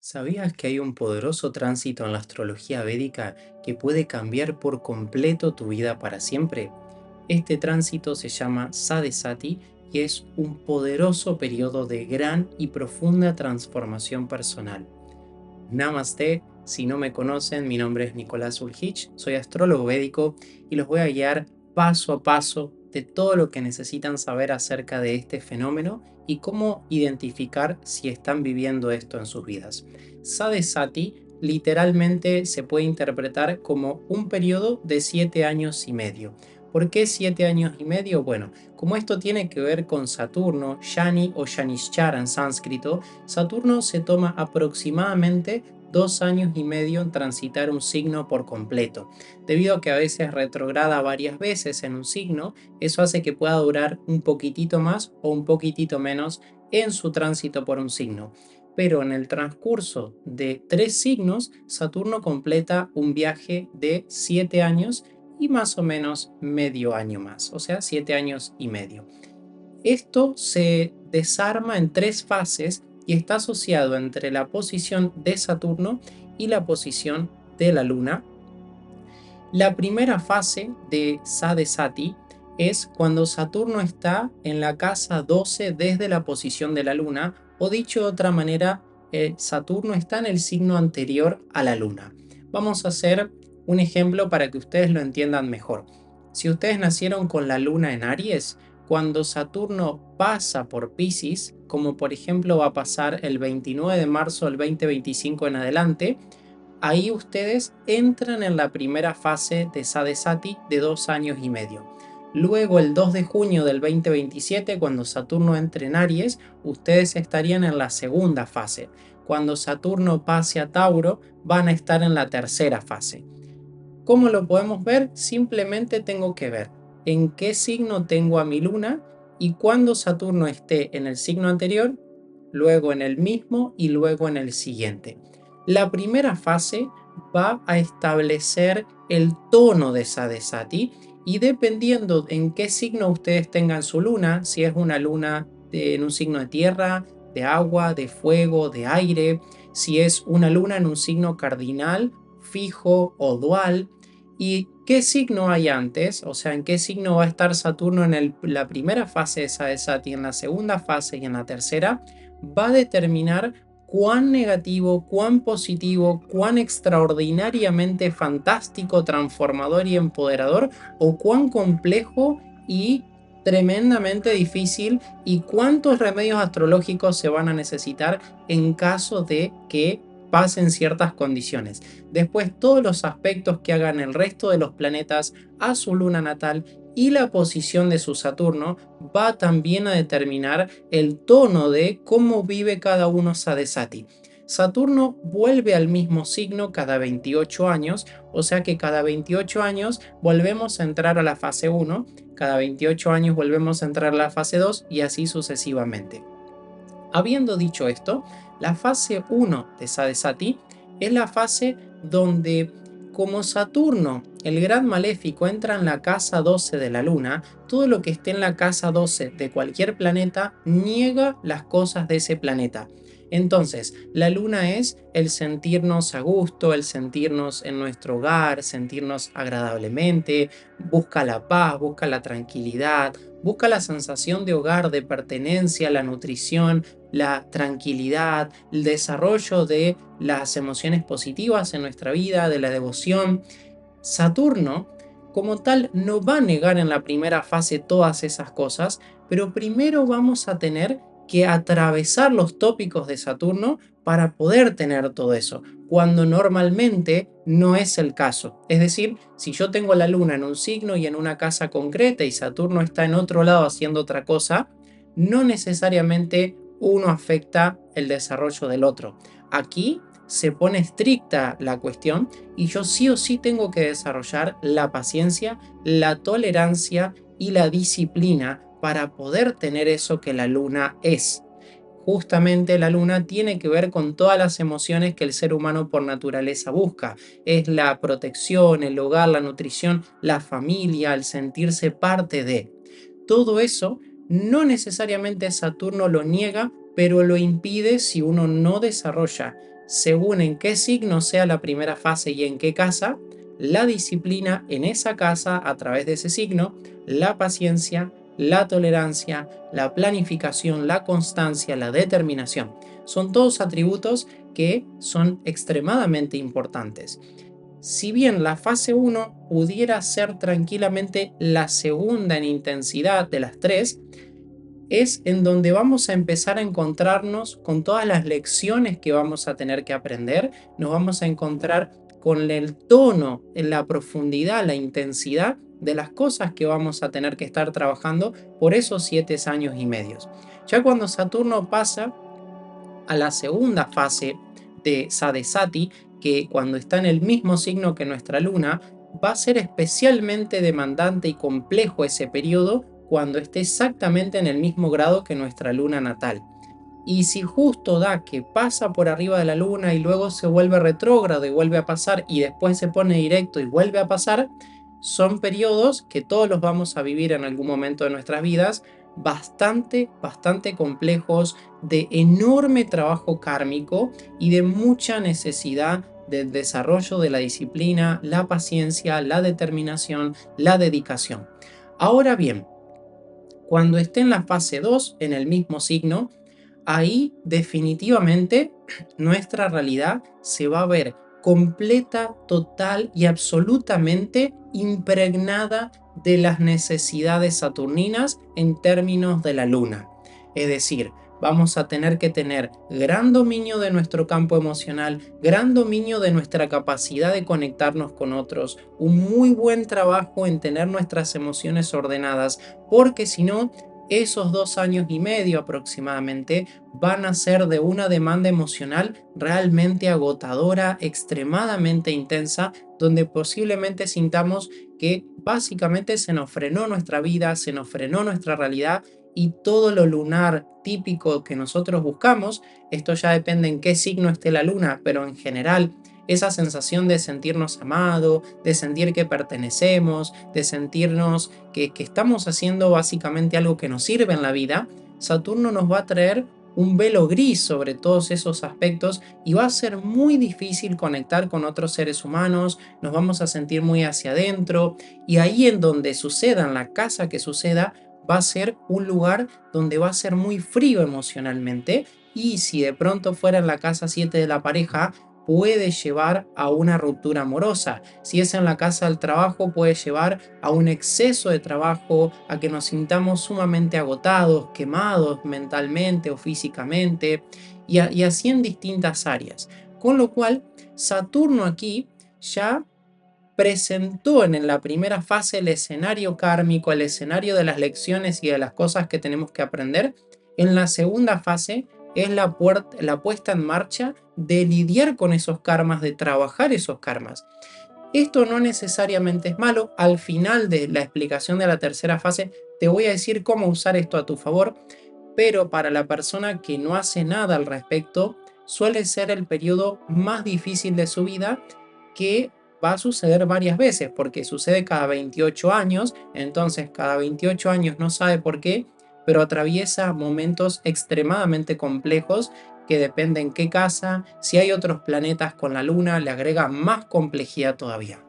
¿Sabías que hay un poderoso tránsito en la astrología védica que puede cambiar por completo tu vida para siempre? Este tránsito se llama Sadesati y es un poderoso periodo de gran y profunda transformación personal. Namaste, si no me conocen, mi nombre es Nicolás Ulhich, soy astrólogo védico y los voy a guiar paso a paso de todo lo que necesitan saber acerca de este fenómeno y cómo identificar si están viviendo esto en sus vidas. Sadesati literalmente se puede interpretar como un periodo de 7 años y medio. ¿Por qué 7 años y medio? Bueno, como esto tiene que ver con Saturno, Yani o Shanishchara en sánscrito, Saturno se toma aproximadamente 2 años y medio en transitar un signo por completo. Debido a que a veces retrograda varias veces en un signo, eso hace que pueda durar un poquitito más o un poquitito menos en su tránsito por un signo. Pero en el transcurso de 3 signos, Saturno completa un viaje de 7 años y más o menos medio año más, o sea, 7 años y medio. Esto se desarma en 3 fases y está asociado entre la posición de Saturno y la posición de la Luna. La primera fase de Sadesati es cuando Saturno está en la casa 12 desde la posición de la Luna, o dicho de otra manera, Saturno está en el signo anterior a la Luna. Vamos a hacer un ejemplo para que ustedes lo entiendan mejor. Si ustedes nacieron con la Luna en Aries, cuando Saturno pasa por Piscis, como por ejemplo va a pasar el 29 de marzo del 2025 en adelante, ahí ustedes entran en la primera fase de Sadesati de 2 años y medio. Luego, el 2 de junio del 2027, cuando Saturno entre en Aries, ustedes estarían en la segunda fase. Cuando Saturno pase a Tauro, van a estar en la tercera fase. ¿Cómo lo podemos ver? Simplemente tengo que ver en qué signo tengo a mi luna y cuando Saturno esté en el signo anterior, luego en el mismo y luego en el siguiente. La primera fase va a establecer el tono de Sadesati y dependiendo en qué signo ustedes tengan su luna, si es una luna en un signo de tierra, de agua, de fuego, de aire, si es una luna en un signo cardinal, fijo o dual, y qué signo hay antes, o sea, en qué signo va a estar Saturno en la primera fase de Sadesati, en la segunda fase y en la tercera, va a determinar cuán negativo, cuán positivo, cuán extraordinariamente fantástico, transformador y empoderador, o cuán complejo y tremendamente difícil, y cuántos remedios astrológicos se van a necesitar en caso de que pasen ciertas condiciones. Después, todos los aspectos que hagan el resto de los planetas a su luna natal y la posición de su Saturno va también a determinar el tono de cómo vive cada uno Sadesati. Saturno vuelve al mismo signo cada 28 años, o sea que cada 28 años volvemos a entrar a la fase 1, cada 28 años volvemos a entrar a la fase 2 y así sucesivamente. Habiendo dicho esto, la fase 1 de Sadesati es la fase donde, como Saturno, el gran maléfico, entra en la casa 12 de la Luna, todo lo que esté en la casa 12 de cualquier planeta niega las cosas de ese planeta. Entonces, la luna es el sentirnos a gusto, el sentirnos en nuestro hogar, sentirnos agradablemente, busca la paz, busca la tranquilidad, busca la sensación de hogar, de pertenencia, la nutrición, la tranquilidad, el desarrollo de las emociones positivas en nuestra vida, de la devoción. Saturno, como tal, no va a negar en la primera fase todas esas cosas, pero primero vamos a tener que atravesar los tópicos de Saturno para poder tener todo eso, cuando normalmente no es el caso. Es decir, si yo tengo la luna en un signo y en una casa concreta y Saturno está en otro lado haciendo otra cosa, no necesariamente uno afecta el desarrollo del otro. Aquí se pone estricta la cuestión y yo sí o sí tengo que desarrollar la paciencia, la tolerancia y la disciplina para poder tener eso que la luna es. Justamente la luna tiene que ver con todas las emociones que el ser humano por naturaleza busca. Es la protección, el hogar, la nutrición, la familia, el sentirse parte de. Todo eso no necesariamente Saturno lo niega, pero lo impide si uno no desarrolla según en qué signo sea la primera fase y en qué casa, la disciplina en esa casa a través de ese signo, la paciencia, la tolerancia, la planificación, la constancia, la determinación. Son todos atributos que son extremadamente importantes. Si bien la fase 1 pudiera ser tranquilamente la segunda en intensidad de las tres, es en donde vamos a empezar a encontrarnos con todas las lecciones que vamos a tener que aprender, nos vamos a encontrar con el tono, en la profundidad, la intensidad de las cosas que vamos a tener que estar trabajando por esos 7 años y medio. Ya cuando Saturno pasa a la segunda fase de Sadesati, que cuando está en el mismo signo que nuestra luna, va a ser especialmente demandante y complejo ese periodo cuando esté exactamente en el mismo grado que nuestra luna natal. Y si justo da que pasa por arriba de la luna y luego se vuelve retrógrado y vuelve a pasar y después se pone directo y vuelve a pasar, son periodos que todos los vamos a vivir en algún momento de nuestras vidas, bastante complejos, de enorme trabajo kármico y de mucha necesidad del desarrollo de la disciplina, la paciencia, la determinación, la dedicación. Ahora bien, cuando esté en la fase 2, en el mismo signo, ahí definitivamente nuestra realidad se va a ver completa, total y absolutamente impregnada de las necesidades saturninas en términos de la luna. Es decir, vamos a tener que tener gran dominio de nuestro campo emocional, gran dominio de nuestra capacidad de conectarnos con otros, un muy buen trabajo en tener nuestras emociones ordenadas, porque si no, esos 2 años y medio aproximadamente van a ser de una demanda emocional realmente agotadora, extremadamente intensa, donde posiblemente sintamos que básicamente se nos frenó nuestra vida, se nos frenó nuestra realidad y todo lo lunar típico que nosotros buscamos, esto ya depende en qué signo esté la luna, pero en general esa sensación de sentirnos amados, de sentir que pertenecemos, de sentirnos que estamos haciendo básicamente algo que nos sirve en la vida, Saturno nos va a traer un velo gris sobre todos esos aspectos y va a ser muy difícil conectar con otros seres humanos, nos vamos a sentir muy hacia adentro y ahí en donde suceda, en la casa que suceda, va a ser un lugar donde va a ser muy frío emocionalmente y si de pronto fuera en la casa 7 de la pareja, puede llevar a una ruptura amorosa. Si es en la casa del trabajo, puede llevar a un exceso de trabajo, a que nos sintamos sumamente agotados, quemados mentalmente o físicamente, y así en distintas áreas. Con lo cual, Saturno aquí ya presentó en la primera fase el escenario kármico, el escenario de las lecciones y de las cosas que tenemos que aprender. En la segunda fase es la puesta en marcha de lidiar con esos karmas, de trabajar esos karmas. Esto no necesariamente es malo. Al final de la explicación de la tercera fase te voy a decir cómo usar esto a tu favor, pero para la persona que no hace nada al respecto, suele ser el periodo más difícil de su vida, que va a suceder varias veces, porque sucede cada 28 años, entonces cada 28 años no sabe por qué, pero atraviesa momentos extremadamente complejos que dependen qué casa, si hay otros planetas con la luna, le agrega más complejidad todavía.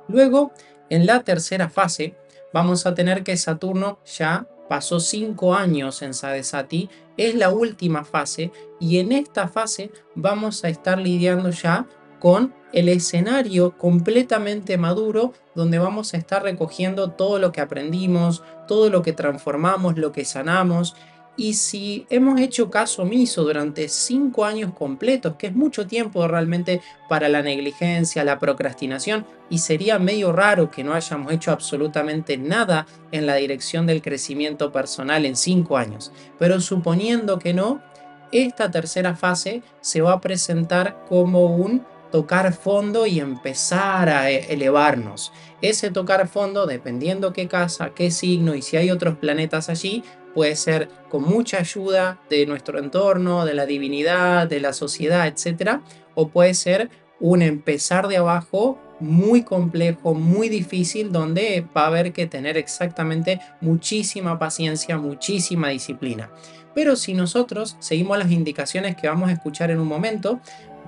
Luego, en la tercera fase, vamos a tener que Saturno ya pasó 5 años en Sadesati, es la última fase, y en esta fase vamos a estar lidiando ya con el escenario completamente maduro, donde vamos a estar recogiendo todo lo que aprendimos, todo lo que transformamos, lo que sanamos. Y si hemos hecho caso omiso durante 5 años completos, que es mucho tiempo realmente para la negligencia, la procrastinación, y sería medio raro que no hayamos hecho absolutamente nada en la dirección del crecimiento personal en 5 años. Pero suponiendo que no, esta tercera fase se va a presentar como un tocar fondo y empezar a elevarnos. Ese tocar fondo, dependiendo qué casa, qué signo y si hay otros planetas allí, puede ser con mucha ayuda de nuestro entorno, de la divinidad, de la sociedad, etc. O puede ser un empezar de abajo muy complejo, muy difícil, donde va a haber que tener exactamente muchísima paciencia, muchísima disciplina. Pero si nosotros seguimos las indicaciones que vamos a escuchar en un momento,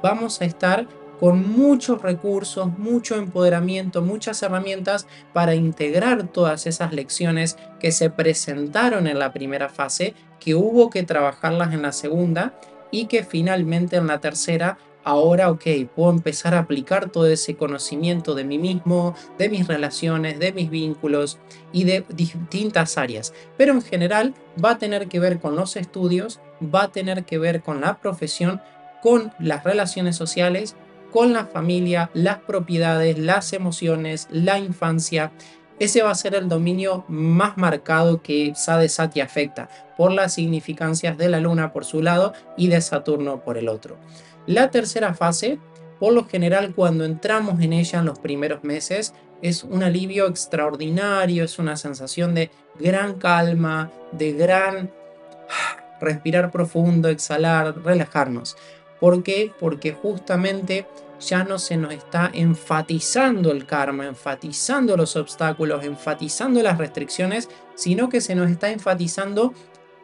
vamos a estar con muchos recursos, mucho empoderamiento, muchas herramientas para integrar todas esas lecciones que se presentaron en la primera fase, que hubo que trabajarlas en la segunda y que finalmente en la tercera, ahora, ok, puedo empezar a aplicar todo ese conocimiento de mí mismo, de mis relaciones, de mis vínculos y de distintas áreas. Pero en general va a tener que ver con los estudios, va a tener que ver con la profesión, con las relaciones sociales, con la familia, las propiedades, las emociones, la infancia. Ese va a ser el dominio más marcado que Sadesati afecta, por las significancias de la Luna por su lado y de Saturno por el otro. La tercera fase, por lo general cuando entramos en ella en los primeros meses, es un alivio extraordinario, es una sensación de gran calma, de gran respirar profundo, exhalar, relajarnos. ¿Por qué? Porque justamente ya no se nos está enfatizando el karma, enfatizando los obstáculos, enfatizando las restricciones, sino que se nos está enfatizando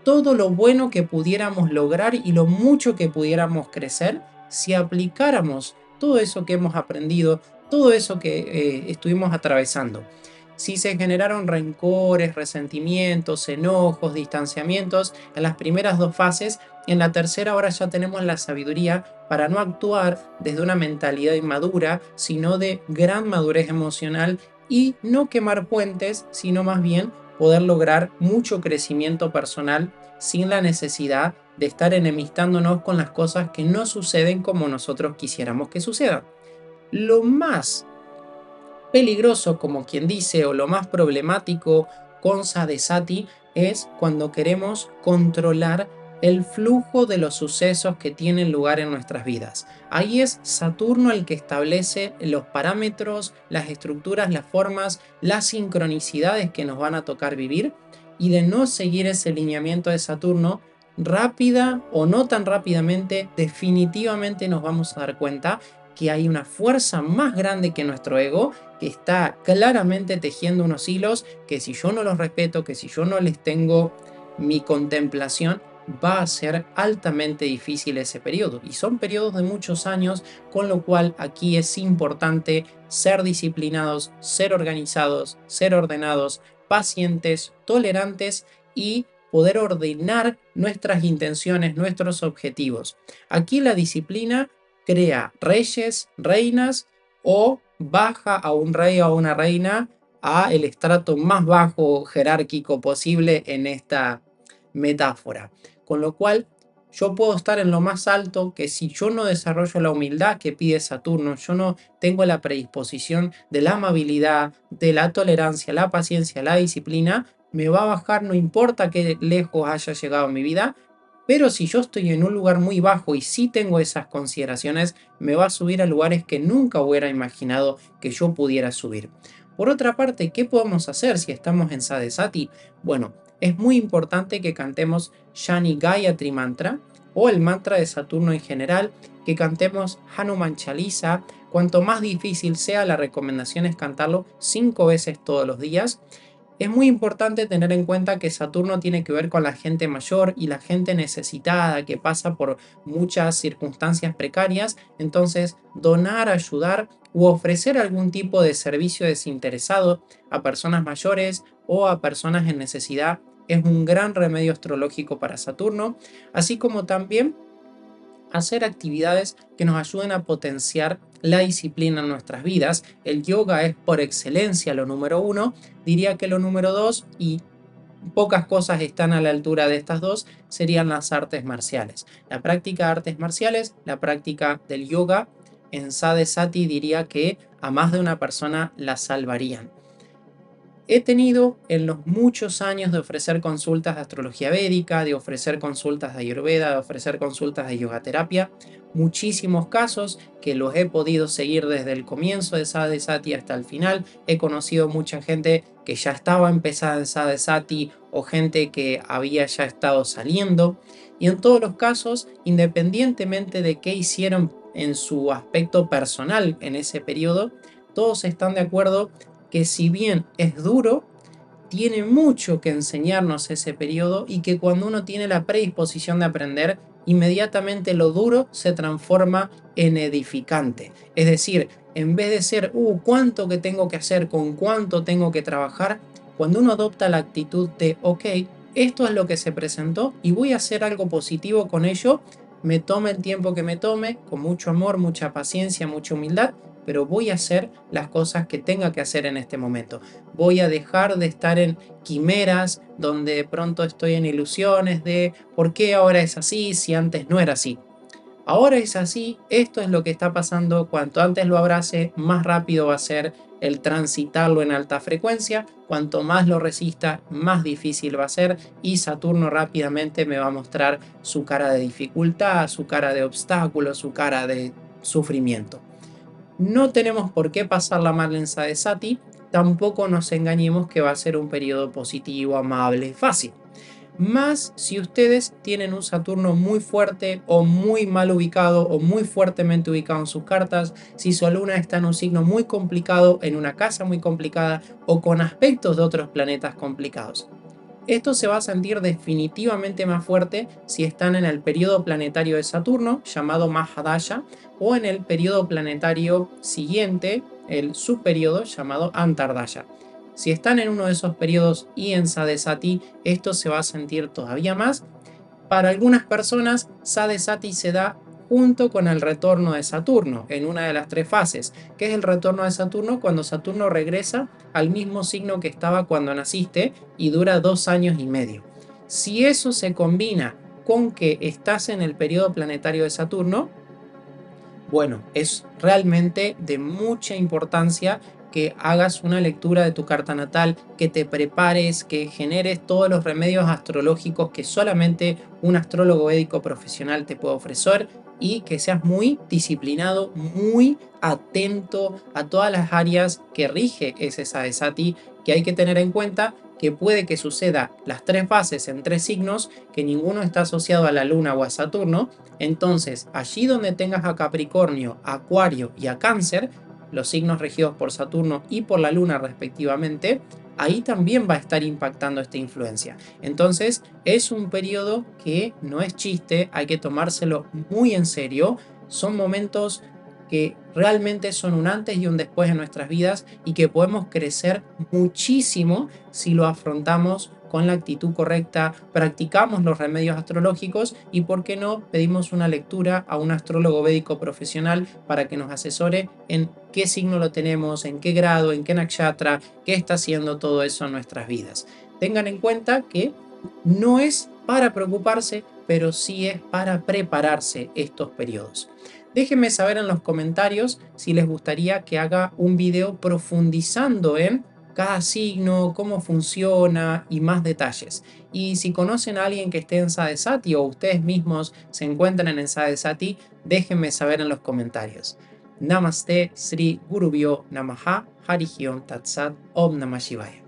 todo lo bueno que pudiéramos lograr y lo mucho que pudiéramos crecer si aplicáramos todo eso que hemos aprendido, todo eso que estuvimos atravesando. Si se generaron rencores, resentimientos, enojos, distanciamientos en las primeras dos fases, en la tercera ahora ya tenemos la sabiduría para no actuar desde una mentalidad inmadura, sino de gran madurez emocional y no quemar puentes, sino más bien poder lograr mucho crecimiento personal sin la necesidad de estar enemistándonos con las cosas que no suceden como nosotros quisiéramos que sucedan. Lo más peligroso, como quien dice, o lo más problemático con Sadesati es cuando queremos controlar el flujo de los sucesos que tienen lugar en nuestras vidas. Ahí es Saturno el que establece los parámetros, las estructuras, las formas, las sincronicidades que nos van a tocar vivir, y de no seguir ese lineamiento de Saturno, rápida o no tan rápidamente, definitivamente nos vamos a dar cuenta que hay una fuerza más grande que nuestro ego, que está claramente tejiendo unos hilos que si yo no los respeto, que si yo no les tengo mi contemplación, va a ser altamente difícil ese periodo. Y son periodos de muchos años, con lo cual aquí es importante ser disciplinados, ser organizados, ser ordenados, pacientes, tolerantes y poder ordenar nuestras intenciones, nuestros objetivos. Aquí la disciplina crea reyes, reinas, o baja a un rey o a una reina a el estrato más bajo jerárquico posible en esta metáfora. Con lo cual, yo puedo estar en lo más alto, que si yo no desarrollo la humildad que pide Saturno, yo no tengo la predisposición de la amabilidad, de la tolerancia, la paciencia, la disciplina, me va a bajar, no importa qué lejos haya llegado en mi vida. Pero si yo estoy en un lugar muy bajo y sí tengo esas consideraciones, me va a subir a lugares que nunca hubiera imaginado que yo pudiera subir. Por otra parte, ¿qué podemos hacer si estamos en Sadesati? Bueno, es muy importante que cantemos Shani Gayatri Mantra o el mantra de Saturno en general, que cantemos Hanuman Chalisa. Cuanto más difícil sea, la recomendación es cantarlo 5 veces todos los días. Es muy importante tener en cuenta que Saturno tiene que ver con la gente mayor y la gente necesitada que pasa por muchas circunstancias precarias, entonces donar, ayudar u ofrecer algún tipo de servicio desinteresado a personas mayores o a personas en necesidad es un gran remedio astrológico para Saturno, así como también hacer actividades que nos ayuden a potenciar la disciplina en nuestras vidas. El yoga es por excelencia lo número uno, diría que lo número dos, y pocas cosas están a la altura de estas dos, serían las artes marciales. La práctica de artes marciales, la práctica del yoga, en Sadesati diría que a más de una persona la salvarían. He tenido en los muchos años de ofrecer consultas de astrología védica, de ofrecer consultas de ayurveda, de ofrecer consultas de yogaterapia, muchísimos casos que los he podido seguir desde el comienzo de Sadesati hasta el final. He conocido mucha gente que ya estaba empezada en Sadesati o gente que había ya estado saliendo. Y en todos los casos, independientemente de qué hicieron en su aspecto personal en ese periodo, todos están de acuerdo que si bien es duro, tiene mucho que enseñarnos ese periodo y que cuando uno tiene la predisposición de aprender, inmediatamente lo duro se transforma en edificante. Es decir, en vez de ser, cuánto que tengo que hacer, con cuánto tengo que trabajar, cuando uno adopta la actitud de, ok, esto es lo que se presentó y voy a hacer algo positivo con ello, me tome el tiempo que me tome, con mucho amor, mucha paciencia, mucha humildad, pero voy a hacer las cosas que tenga que hacer en este momento. Voy a dejar de estar en quimeras donde de pronto estoy en ilusiones de por qué ahora es así si antes no era así. Ahora es así, esto es lo que está pasando, cuanto antes lo abrace, más rápido va a ser el transitarlo en alta frecuencia, cuanto más lo resista, más difícil va a ser y Saturno rápidamente me va a mostrar su cara de dificultad, su cara de obstáculo, su cara de sufrimiento. No tenemos por qué pasarla mal en Sadesati, tampoco nos engañemos que va a ser un periodo positivo, amable, fácil. Más si ustedes tienen un Saturno muy fuerte o muy mal ubicado o muy fuertemente ubicado en sus cartas, si su luna está en un signo muy complicado, en una casa muy complicada o con aspectos de otros planetas complicados. Esto se va a sentir definitivamente más fuerte si están en el periodo planetario de Saturno, llamado Mahadaya, o en el periodo planetario siguiente, el subperiodo llamado Antardaya. Si están en uno de esos periodos y en Sadesati, esto se va a sentir todavía más. Para algunas personas, Sadesati se da junto con el retorno de Saturno, en una de las tres fases, que es el retorno de Saturno cuando Saturno regresa al mismo signo que estaba cuando naciste y dura 2 años y medio. Si eso se combina con que estás en el periodo planetario de Saturno, bueno, es realmente de mucha importancia que hagas una lectura de tu carta natal, que te prepares, que generes todos los remedios astrológicos que solamente un astrólogo védico profesional te puede ofrecer y que seas muy disciplinado, muy atento a todas las áreas que rige ese Sadesati, que hay que tener en cuenta que puede que suceda las tres fases en tres signos, que ninguno está asociado a la Luna o a Saturno. Entonces, allí donde tengas a Capricornio, Acuario y a Cáncer, los signos regidos por Saturno y por la Luna respectivamente, ahí también va a estar impactando esta influencia. Entonces, es un periodo que no es chiste, hay que tomárselo muy en serio. Son momentos que realmente son un antes y un después en nuestras vidas y que podemos crecer muchísimo si lo afrontamos con la actitud correcta, practicamos los remedios astrológicos y, por qué no, pedimos una lectura a un astrólogo védico profesional para que nos asesore en qué signo lo tenemos, en qué grado, en qué nakshatra, qué está haciendo todo eso en nuestras vidas. Tengan en cuenta que no es para preocuparse, pero sí es para prepararse estos periodos. Déjenme saber en los comentarios si les gustaría que haga un video profundizando en cada signo, cómo funciona y más detalles. Y si conocen a alguien que esté en Sadesati o ustedes mismos se encuentran en Sadesati, déjenme saber en los comentarios. Namaste, Sri Gurubhyo Namaha, Harihi Om Tat Sat, Om Namah Shivaya.